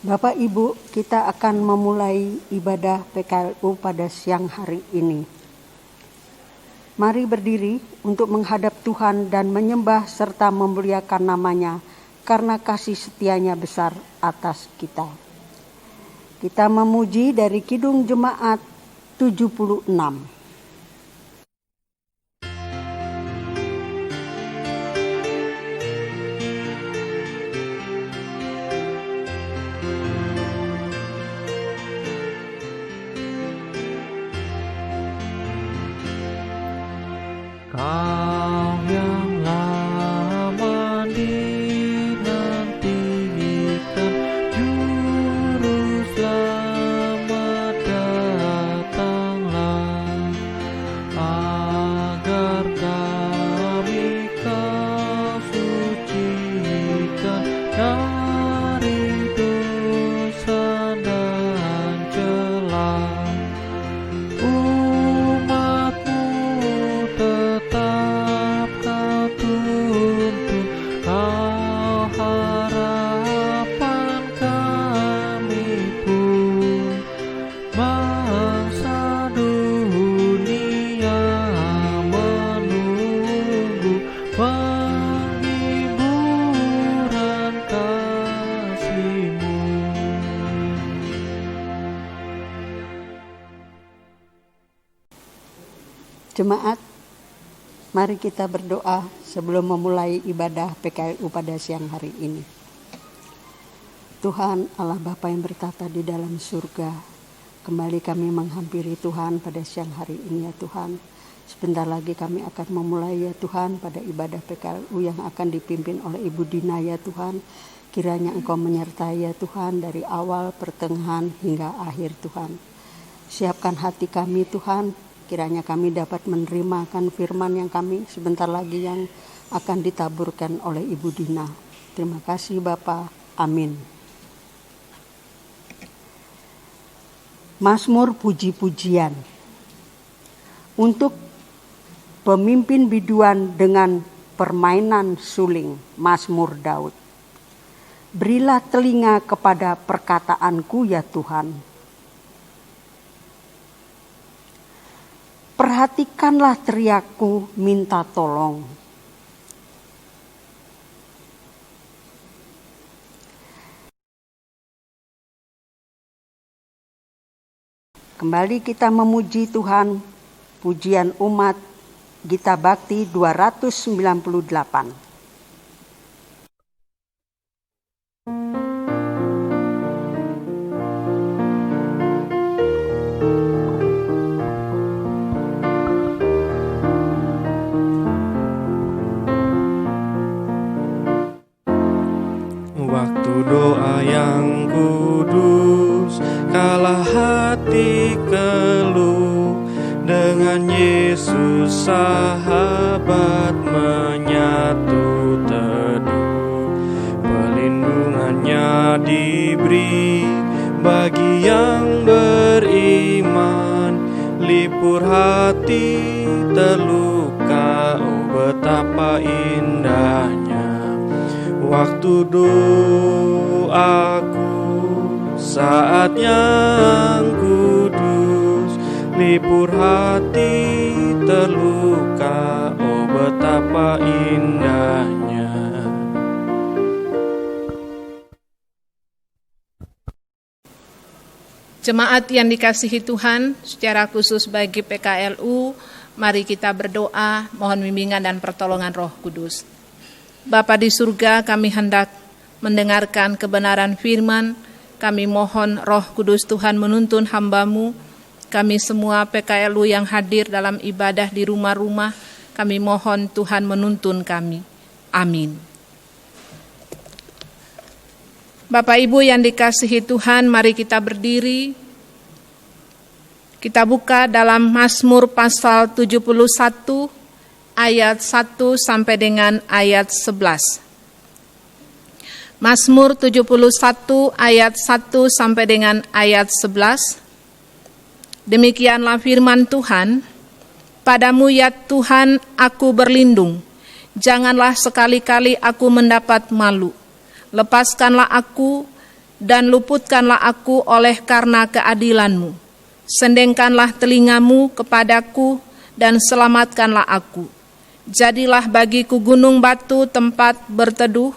Bapak Ibu, kita akan memulai ibadah PKLU pada siang hari ini. Mari berdiri untuk menghadap Tuhan dan menyembah serta memuliakan namanya karena kasih setianya besar atas kita. Kita memuji dari Kidung Jemaat 76. Kau yang lama dinantikan, Juru Selamat datanglah, agar kami Kau sucikan dari dosa dan celah. Jemaat, mari kita berdoa sebelum memulai ibadah PKLU pada siang hari ini. Tuhan Allah Bapa yang bertata di dalam surga, kembali kami menghampiri Tuhan pada siang hari ini ya Tuhan. Sebentar lagi kami akan memulai ya Tuhan pada ibadah PKLU yang akan dipimpin oleh Ibu Dina ya Tuhan. Kiranya Engkau menyertai ya Tuhan dari awal, pertengahan hingga akhir Tuhan. Siapkan hati kami Tuhan, kiranya kami dapat menerima akan firman yang kami sebentar lagi yang akan ditaburkan oleh Ibu Dina. Terima kasih Bapa. Amin. Mazmur puji-pujian. Untuk pemimpin biduan dengan permainan suling, Mazmur Daud. Berilah telinga kepada perkataanku ya Tuhan. Perhatikanlah teriakku minta tolong. Kembali kita memuji Tuhan, pujian umat Gita Bakti 298. Waktu doa yang kudus, kala hati keluh, dengan Yesus sahabat menyatu teduh. Pelindungannya diberi bagi yang beriman, lipur hati terluka, oh betapa indahnya waktu doaku, saat yang kudus, lipur hati terluka, oh betapa indahnya. Jemaat yang dikasihi Tuhan, secara khusus bagi PKLU, mari kita berdoa, mohon bimbingan dan pertolongan Roh Kudus. Bapa di surga, kami hendak mendengarkan kebenaran firman. Kami mohon Roh Kudus Tuhan menuntun hamba-Mu. Kami semua PKLU yang hadir dalam ibadah di rumah-rumah, kami mohon Tuhan menuntun kami. Amin. Bapak Ibu yang dikasihi Tuhan, mari kita berdiri. Kita buka dalam Mazmur pasal 71, ayat 1 sampai dengan ayat 11. Mazmur 71 ayat 1 sampai dengan ayat 11. Demikianlah firman Tuhan, padamu ya Tuhan aku berlindung, janganlah sekali-kali aku mendapat malu. Lepaskanlah aku dan luputkanlah aku oleh karena keadilan-Mu. Sendengkanlah telingamu kepadaku dan selamatkanlah aku. Jadilah bagiku gunung batu tempat berteduh,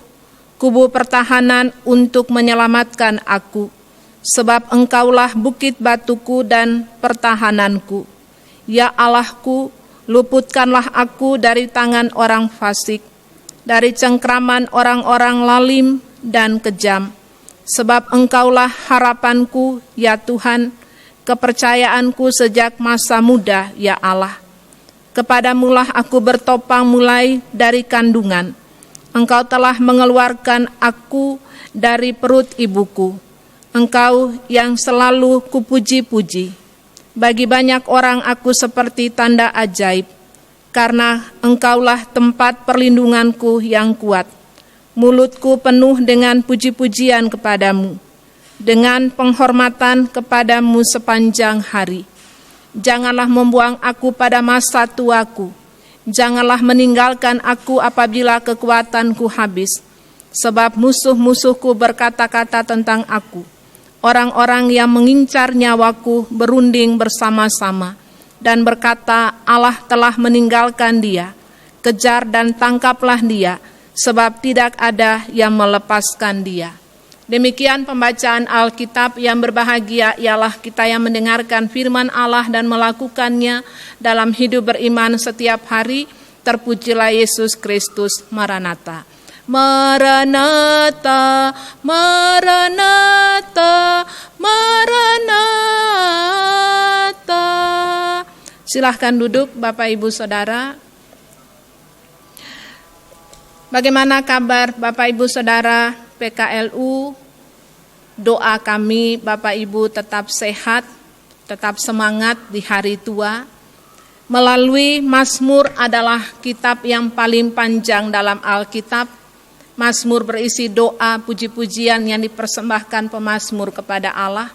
kubu pertahanan untuk menyelamatkan aku. Sebab Engkaulah bukit batuku dan pertahananku. Ya Allahku, luputkanlah aku dari tangan orang fasik, dari cengkraman orang-orang lalim dan kejam. Sebab Engkaulah harapanku, ya Tuhan, kepercayaanku sejak masa muda, ya Allah. Kepadamulah aku bertopang mulai dari kandungan. Engkau telah mengeluarkan aku dari perut ibuku. Engkau yang selalu kupuji-puji. Bagi banyak orang aku seperti tanda ajaib, karena Engkaulah tempat perlindunganku yang kuat. Mulutku penuh dengan puji-pujian kepadamu, dengan penghormatan kepadamu sepanjang hari. Janganlah membuang aku pada masa tuaku, janganlah meninggalkan aku apabila kekuatanku habis. Sebab musuh-musuhku berkata-kata tentang aku, orang-orang yang mengincar nyawaku berunding bersama-sama, dan berkata, Allah telah meninggalkan dia. Kejar dan tangkaplah dia, sebab tidak ada yang melepaskan dia. Demikian pembacaan Alkitab. Yang berbahagia ialah kita yang mendengarkan firman Allah dan melakukannya dalam hidup beriman setiap hari. Terpujilah Yesus Kristus. Maranatha. Maranatha, Maranatha, Maranatha. Silahkan duduk Bapak Ibu Saudara. Bagaimana kabar Bapak Ibu Saudara PKLU? Doa kami Bapak Ibu tetap sehat, tetap semangat di hari tua. Melalui Mazmur adalah kitab yang paling panjang dalam Alkitab. Mazmur berisi doa puji-pujian yang dipersembahkan pemazmur kepada Allah.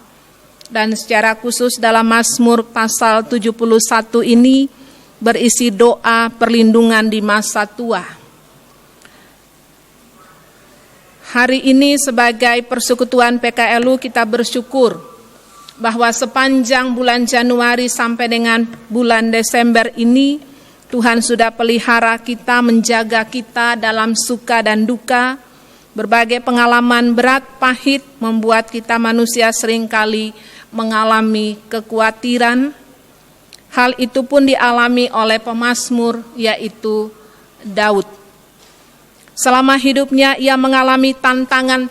Dan secara khusus dalam Mazmur pasal 71 ini berisi doa perlindungan di masa tua. Hari ini sebagai persekutuan PKLU kita bersyukur bahwa sepanjang bulan Januari sampai dengan bulan Desember ini Tuhan sudah pelihara kita, menjaga kita dalam suka dan duka. Berbagai pengalaman berat, pahit membuat kita manusia seringkali mengalami kekhawatiran. Hal itu pun dialami oleh pemazmur yaitu Daud. Selama hidupnya ia mengalami tantangan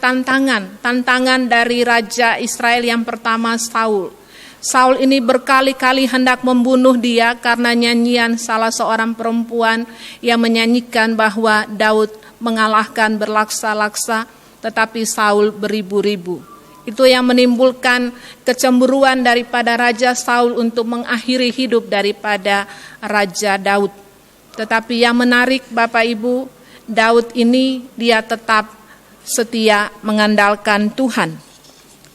dari Raja Israel yang pertama Saul. Saul ini berkali-kali hendak membunuh dia karena nyanyian salah seorang perempuan yang menyanyikan bahwa Daud mengalahkan berlaksa-laksa, tetapi Saul beribu-ribu. Itu yang menimbulkan kecemburuan daripada Raja Saul untuk mengakhiri hidup daripada Raja Daud. Tetapi yang menarik Bapak Ibu, Daud ini dia tetap setia mengandalkan Tuhan.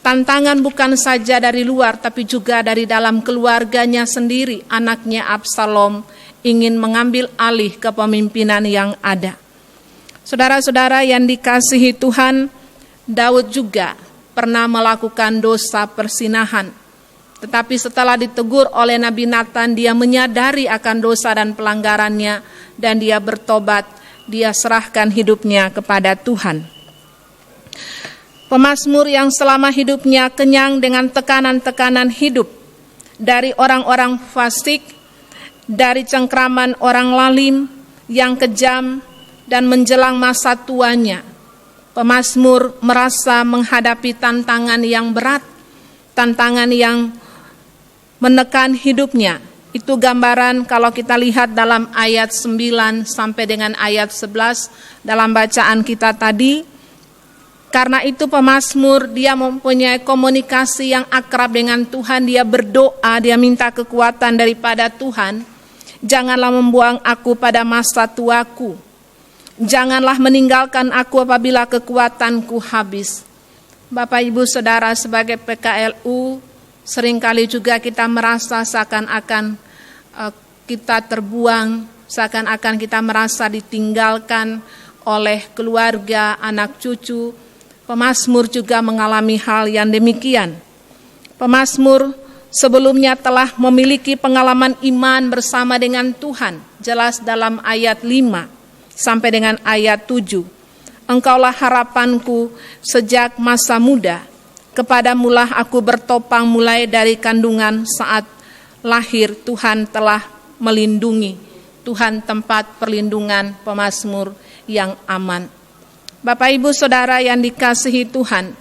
Tantangan bukan saja dari luar tapi juga dari dalam keluarganya sendiri. Anaknya Absalom ingin mengambil alih kepemimpinan yang ada. Saudara-saudara yang dikasihi Tuhan, Daud juga pernah melakukan dosa persinahan. Tetapi setelah ditegur oleh Nabi Nathan, dia menyadari akan dosa dan pelanggarannya dan dia bertobat. Dia serahkan hidupnya kepada Tuhan. Pemazmur yang selama hidupnya kenyang dengan tekanan-tekanan hidup dari orang-orang fasik, dari cengkraman orang lalim yang kejam dan menjelang masa tuanya. Pemazmur merasa menghadapi tantangan yang berat, tantangan yang menekan hidupnya. Itu gambaran kalau kita lihat dalam ayat 9 sampai dengan ayat 11 dalam bacaan kita tadi. Karena itu pemazmur dia mempunyai komunikasi yang akrab dengan Tuhan. Dia berdoa, dia minta kekuatan daripada Tuhan. Janganlah membuang aku pada masa tuaku. Janganlah meninggalkan aku apabila kekuatanku habis. Bapak Ibu Saudara, sebagai PKLU seringkali juga kita merasa seakan-akan kita terbuang, seakan-akan kita merasa ditinggalkan oleh keluarga, anak cucu, Pemazmur juga mengalami hal yang demikian. Pemazmur sebelumnya telah memiliki pengalaman iman bersama dengan Tuhan, jelas dalam ayat 5 sampai dengan ayat 7. Engkaulah harapanku sejak masa muda, kepadamulah aku bertopang mulai dari kandungan, saat lahir Tuhan telah melindungi. Tuhan tempat perlindungan, pemazmur yang aman. Bapak Ibu Saudara yang dikasihi Tuhan,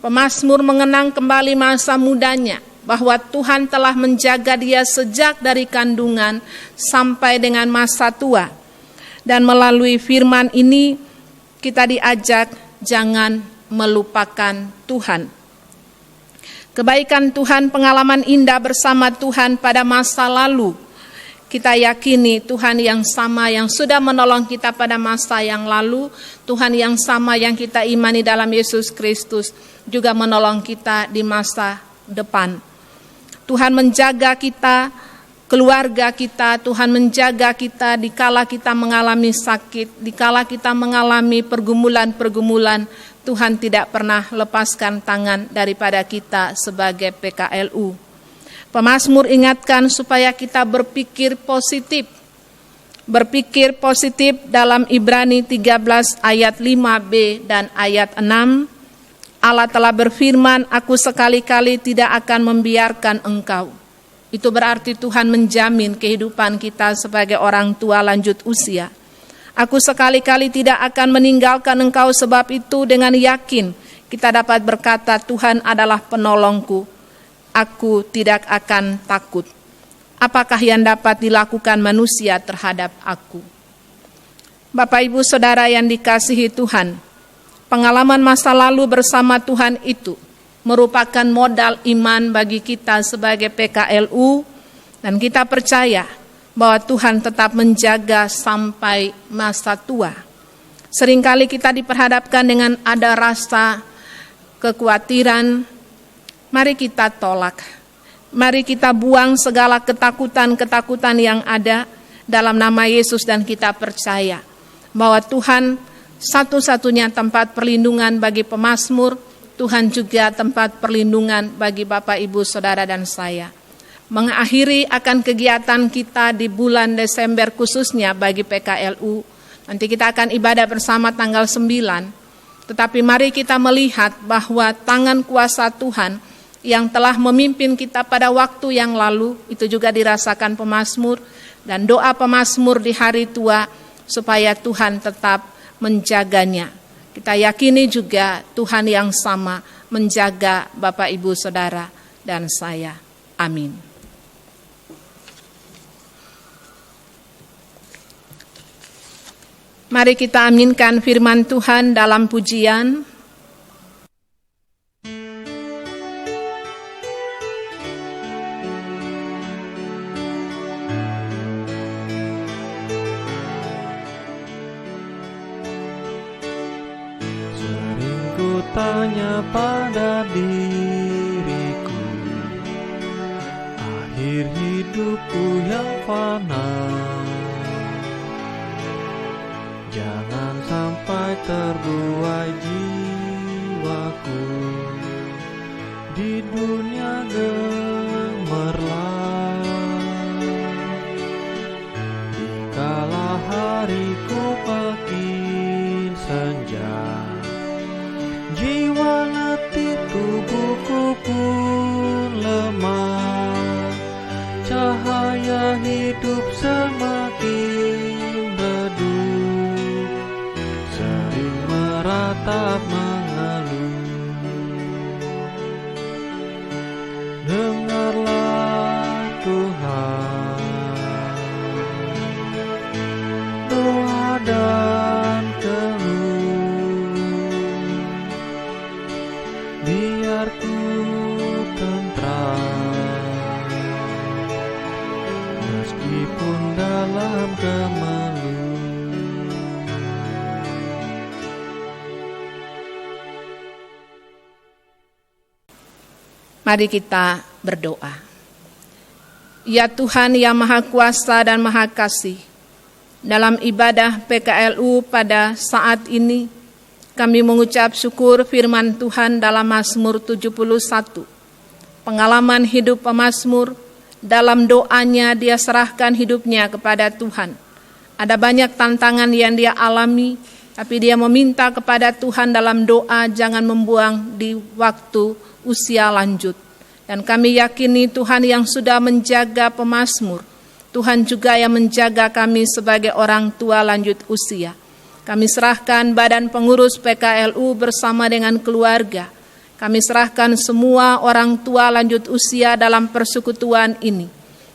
pemazmur mengenang kembali masa mudanya, bahwa Tuhan telah menjaga dia sejak dari kandungan sampai dengan masa tua. Dan melalui firman ini kita diajak jangan melupakan Tuhan. Kebaikan Tuhan, pengalaman indah bersama Tuhan pada masa lalu. Kita yakini Tuhan yang sama yang sudah menolong kita pada masa yang lalu, Tuhan yang sama yang kita imani dalam Yesus Kristus juga menolong kita di masa depan. Tuhan menjaga kita, keluarga kita, Tuhan menjaga kita dikala kita mengalami sakit, dikala kita mengalami pergumulan-pergumulan, Tuhan tidak pernah lepaskan tangan daripada kita sebagai PKLU. Pemazmur ingatkan supaya kita berpikir positif. Berpikir positif dalam Ibrani 13 ayat 5b dan ayat 6. Allah telah berfirman, aku sekali-kali tidak akan membiarkan engkau. Itu berarti Tuhan menjamin kehidupan kita sebagai orang tua lanjut usia. Aku sekali-kali tidak akan meninggalkan engkau, sebab itu dengan yakin kita dapat berkata, Tuhan adalah penolongku. Aku tidak akan takut. Apakah yang dapat dilakukan manusia terhadap aku? Bapak Ibu Saudara yang dikasihi Tuhan, pengalaman masa lalu bersama Tuhan itu merupakan modal iman bagi kita sebagai PKLU, dan kita percaya bahwa Tuhan tetap menjaga sampai masa tua. Seringkali kita diperhadapkan dengan ada rasa kekhawatiran. Mari kita tolak, mari kita buang segala ketakutan-ketakutan yang ada dalam nama Yesus, dan kita percaya bahwa Tuhan satu-satunya tempat perlindungan bagi pemazmur, Tuhan juga tempat perlindungan bagi Bapak, Ibu, Saudara, dan saya. Mengakhiri akan kegiatan kita di bulan Desember khususnya bagi PKLU, nanti kita akan ibadah bersama tanggal 9, tetapi mari kita melihat bahwa tangan kuasa Tuhan yang telah memimpin kita pada waktu yang lalu, itu juga dirasakan pemazmur, dan doa pemazmur di hari tua supaya Tuhan tetap menjaganya. Kita yakini juga Tuhan yang sama menjaga Bapak, Ibu, Saudara, dan saya. Amin. Mari kita aminkan firman Tuhan dalam pujian. Tanya pada diriku, akhir hidupku yang fana, jangan sampai terbuai jiwaku di dunia gemerlap. Dikala hariku makin senja, jiwa letih, tubuhku pun lemah, cahaya hidup semakin redup, sering meratap mengeluh. Dengarlah Tuhan, doa dan biar ku tentram, meskipun dalam kemelut. Mari kita berdoa. Ya Tuhan yang Maha Kuasa dan Maha Kasih, dalam ibadah PKLU pada saat ini, Kami mengucap syukur firman Tuhan dalam Mazmur 71. Pengalaman hidup pemazmur, dalam doanya dia serahkan hidupnya kepada Tuhan. Ada banyak tantangan yang dia alami, tapi dia meminta kepada Tuhan dalam doa jangan membuang di waktu usia lanjut. Dan kami yakini Tuhan yang sudah menjaga pemazmur, Tuhan juga yang menjaga kami sebagai orang tua lanjut usia. Kami serahkan badan pengurus PKLU bersama dengan keluarga. Kami serahkan semua orang tua lanjut usia dalam persekutuan ini.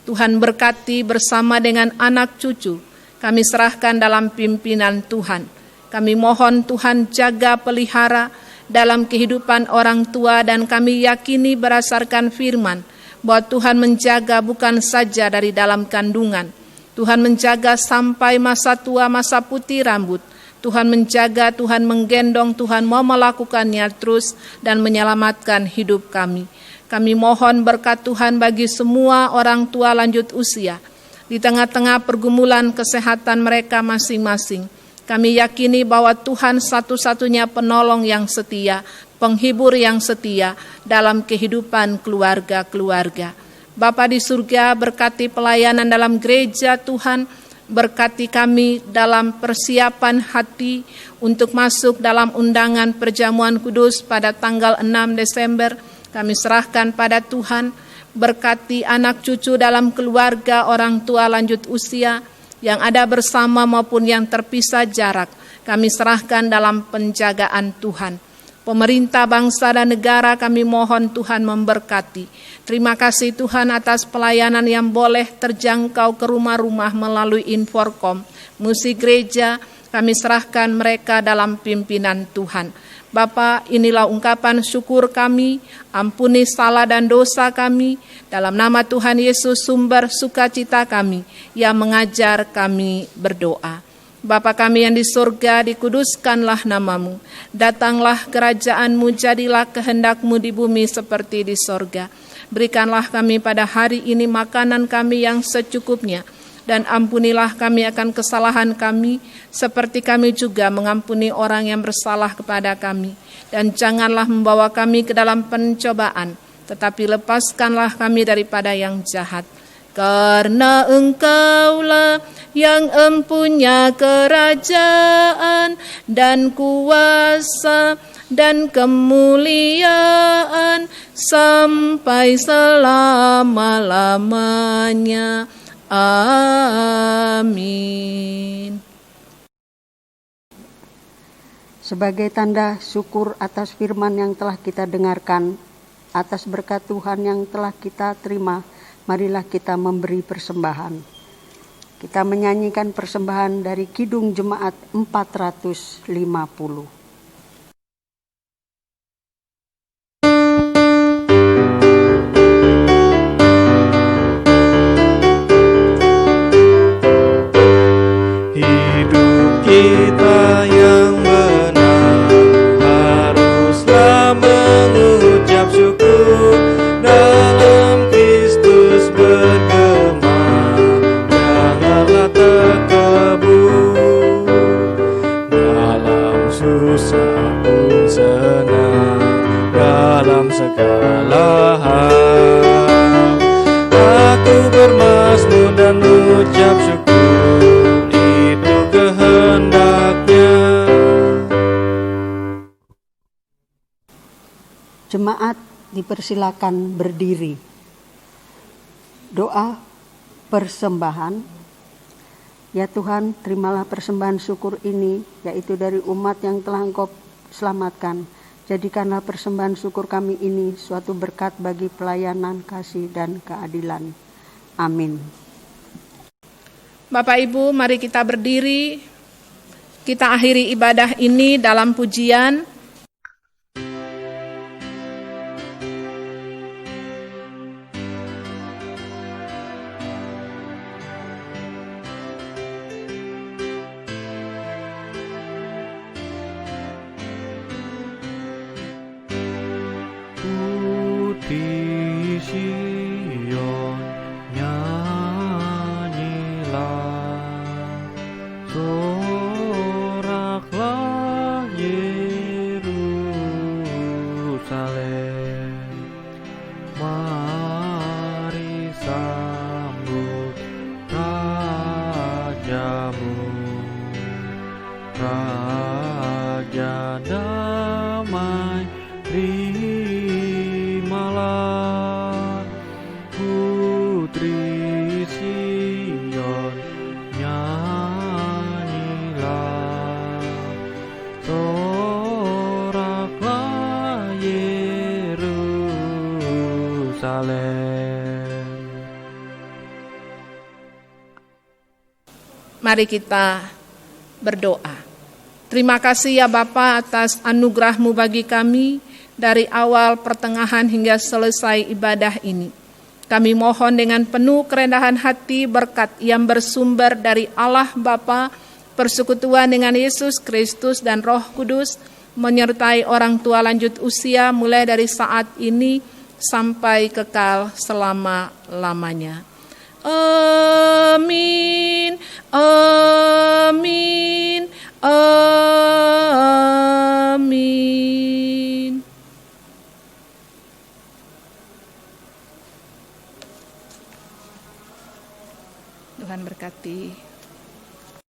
Tuhan berkati bersama dengan anak cucu. Kami serahkan dalam pimpinan Tuhan. Kami mohon Tuhan jaga pelihara dalam kehidupan orang tua, dan kami yakini berdasarkan firman bahwa Tuhan menjaga bukan saja dari dalam kandungan. Tuhan menjaga sampai masa tua, masa putih rambut. Tuhan menjaga, Tuhan menggendong, Tuhan mau melakukannya terus dan menyelamatkan hidup kami. Kami mohon berkat Tuhan bagi semua orang tua lanjut usia di tengah-tengah pergumulan kesehatan mereka masing-masing. Kami yakini bahwa Tuhan satu-satunya penolong yang setia, penghibur yang setia dalam kehidupan keluarga-keluarga. Bapa di surga, berkati pelayanan dalam gereja Tuhan, berkati kami dalam persiapan hati untuk masuk dalam undangan perjamuan kudus pada tanggal 6 Desember. Kami serahkan pada Tuhan, berkati anak cucu dalam keluarga orang tua lanjut usia, yang ada bersama maupun yang terpisah jarak, kami serahkan dalam penjagaan Tuhan. Pemerintah bangsa dan negara kami mohon Tuhan memberkati. Terima kasih Tuhan atas pelayanan yang boleh terjangkau ke rumah-rumah melalui Inforkom. Musik gereja, kami serahkan mereka dalam pimpinan Tuhan. Bapa, inilah ungkapan syukur kami, ampuni salah dan dosa kami, dalam nama Tuhan Yesus sumber sukacita kami, yang mengajar kami berdoa. Bapa kami yang di surga, dikuduskanlah namamu, datanglah kerajaanmu, jadilah kehendakmu di bumi seperti di surga. Berikanlah kami pada hari ini makanan kami yang secukupnya, dan ampunilah kami akan kesalahan kami, seperti kami juga mengampuni orang yang bersalah kepada kami. Dan janganlah membawa kami ke dalam pencobaan, tetapi lepaskanlah kami daripada yang jahat. Karena Engkaulah yang empunya kerajaan dan kuasa dan kemuliaan sampai selama-lamanya. Amin. Sebagai tanda syukur atas firman yang telah kita dengarkan, atas berkat Tuhan yang telah kita terima, marilah kita memberi persembahan. Kita menyanyikan persembahan dari Kidung Jemaat 450. Kita yang benar haruslah mengucap syukur, dalam Kristus bergema, janganlah terkebur. Dalam susah pun senang, dalam segala hal aku bermazmur dan mengucap syukur. Jemaat dipersilakan berdiri. Doa persembahan. Ya Tuhan, terimalah persembahan syukur ini, yaitu dari umat yang telah Engkau selamatkan. Jadikanlah persembahan syukur kami ini suatu berkat bagi pelayanan, kasih, dan keadilan. Amin. Bapak Ibu, mari kita berdiri. Kita akhiri ibadah ini dalam pujian. Di Sion nyanyilah, soraklah Yesus. Mari sambut Rajamu, Raja damai, terimalah Putri Sion, nyanyilah, soraklah Yerusalem. Mari kita berdoa. Terima kasih ya Bapa atas anugerah-Mu bagi kami dari awal, pertengahan hingga selesai ibadah ini. Kami mohon dengan penuh kerendahan hati berkat yang bersumber dari Allah Bapa, persekutuan dengan Yesus Kristus dan Roh Kudus, menyertai orang tua lanjut usia mulai dari saat ini sampai kekal selama-lamanya. Amin, amin, amin. Tuhan berkati.